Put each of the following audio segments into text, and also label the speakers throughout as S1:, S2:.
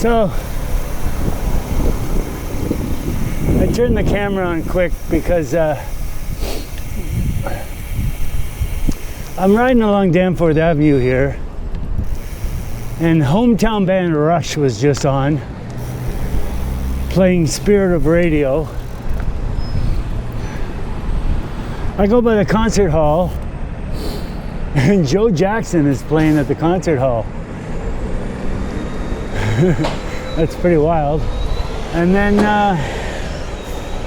S1: So I turned the camera on quick because I'm riding along Danforth Avenue here, and hometown band Rush was just on, playing Spirit of Radio. I go by the concert hall, and Joe Jackson is playing at the concert hall. That's pretty wild. And then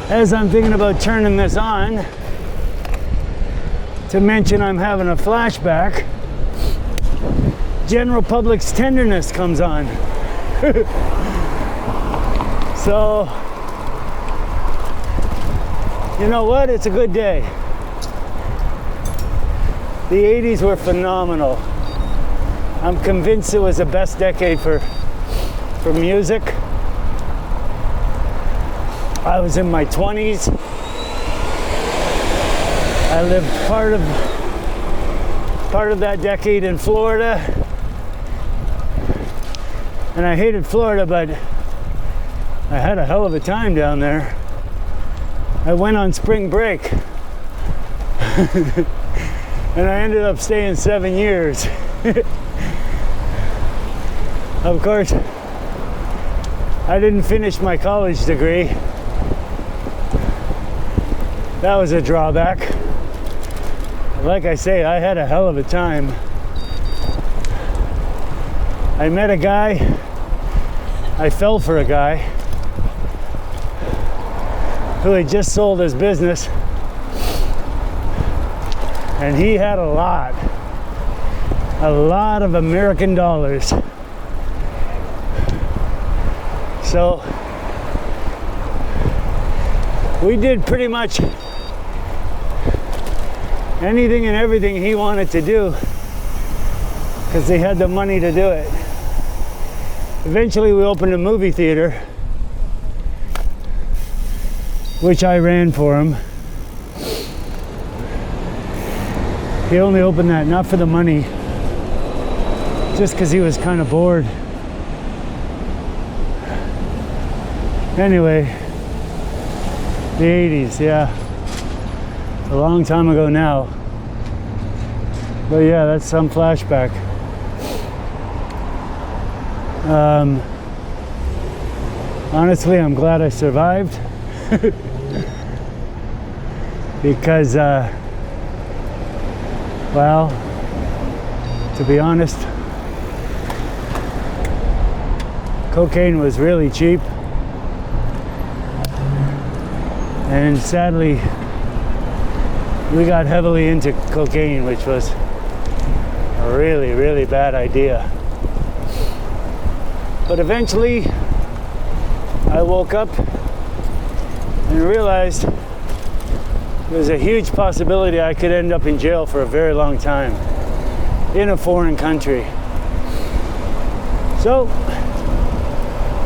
S1: as I'm thinking about turning this on, to mention I'm having a flashback, General Public's Tenderness comes on. So, you know what? It's a good day. The 80s were phenomenal. I'm convinced it was the best decade for music. I was in my 20s. I lived part of that decade in Florida. And I hated Florida, but I had a hell of a time down there. I went on spring break. And I ended up staying 7 years. Of course, I didn't finish my college degree. That was a drawback. Like I say, I had a hell of a time. I met a guy, I fell for a guy who had just sold his business, and he had a lot of American dollars. So we did pretty much anything and everything he wanted to do because they had the money to do it. Eventually we opened a movie theater, which I ran for him. He only opened that not for the money, just because he was kind of bored. Anyway, the 80s, yeah. A long time ago now. But yeah, that's some flashback. Honestly, I'm glad I survived. Because, well, to be honest, cocaine was really cheap. And sadly, we got heavily into cocaine, which was a really, really bad idea. But eventually, I woke up and realized there's a huge possibility I could end up in jail for a very long time in a foreign country. So,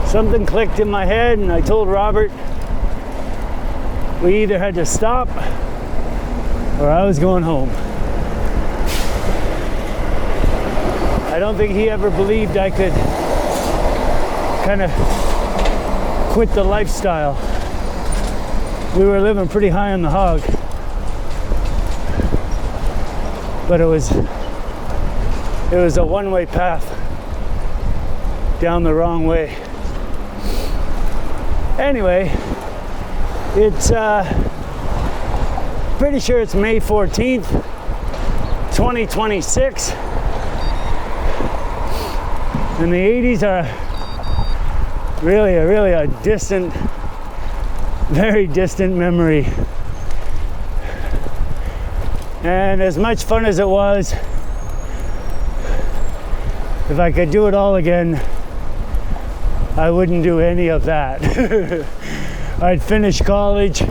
S1: something clicked in my head, and I told Robert we either had to stop or I was going home. I don't think he ever believed I could kind of quit the lifestyle. We were living pretty high on the hog, but it was a one-way path down the wrong way. Anyway, it's pretty sure it's May 14th, 2026, and the 80s are really a distant, very distant memory. And as much fun as it was, if I could do it all again, I wouldn't do any of that. I'd finish college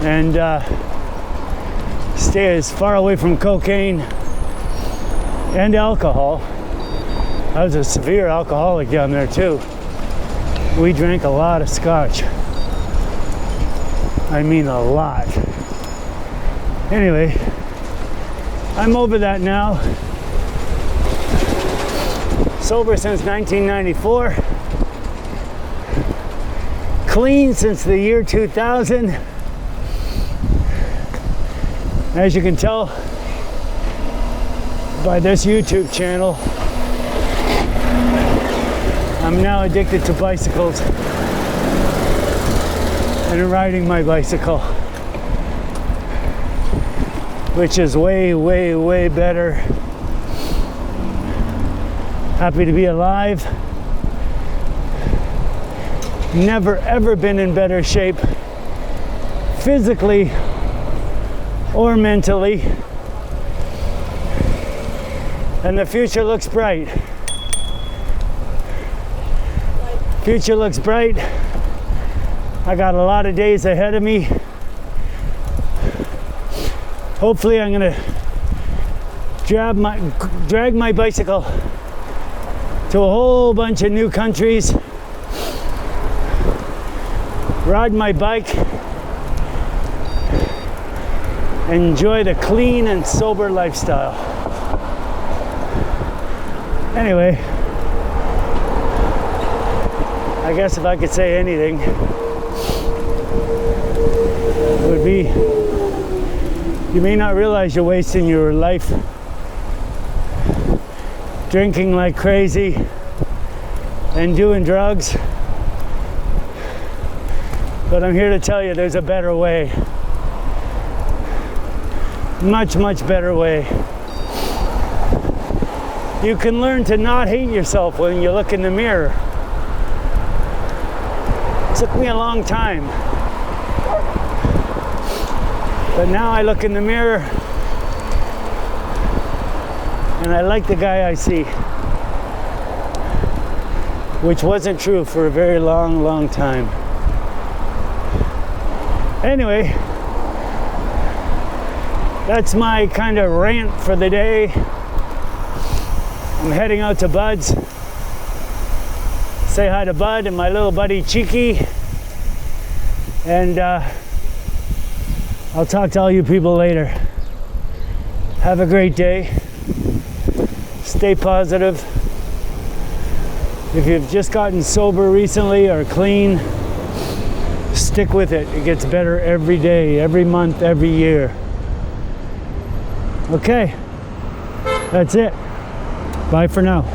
S1: and stay as far away from cocaine and alcohol. I was a severe alcoholic down there too. We drank a lot of scotch. I mean a lot. Anyway, I'm over that now. Sober since 1994. Clean since the year 2000. As you can tell by this YouTube channel, I'm now addicted to bicycles and riding my bicycle, which is way, way, way better. Happy to be alive. Never ever been in better shape, physically or mentally. And the future looks bright. Future looks bright. I got a lot of days ahead of me. Hopefully I'm gonna drag my bicycle to a whole bunch of new countries, ride my bike, enjoy the clean and sober lifestyle. Anyway, I guess if I could say anything, it would be, you may not realize you're wasting your life drinking like crazy and doing drugs, but I'm here to tell you there's a better way. Much, much better way. You can learn to not hate yourself when you look in the mirror. It took me a long time, but now I look in the mirror and I like the guy I see, which wasn't true for a very long, long time. Anyway, that's my kind of rant for the day. I'm heading out to Bud's. Say hi to Bud and my little buddy Cheeky. And I'll talk to all you people later. Have a great day. Stay positive. If you've just gotten sober recently or clean, stick with it. It gets better every day, every month, every year. Okay, that's it. Bye for now.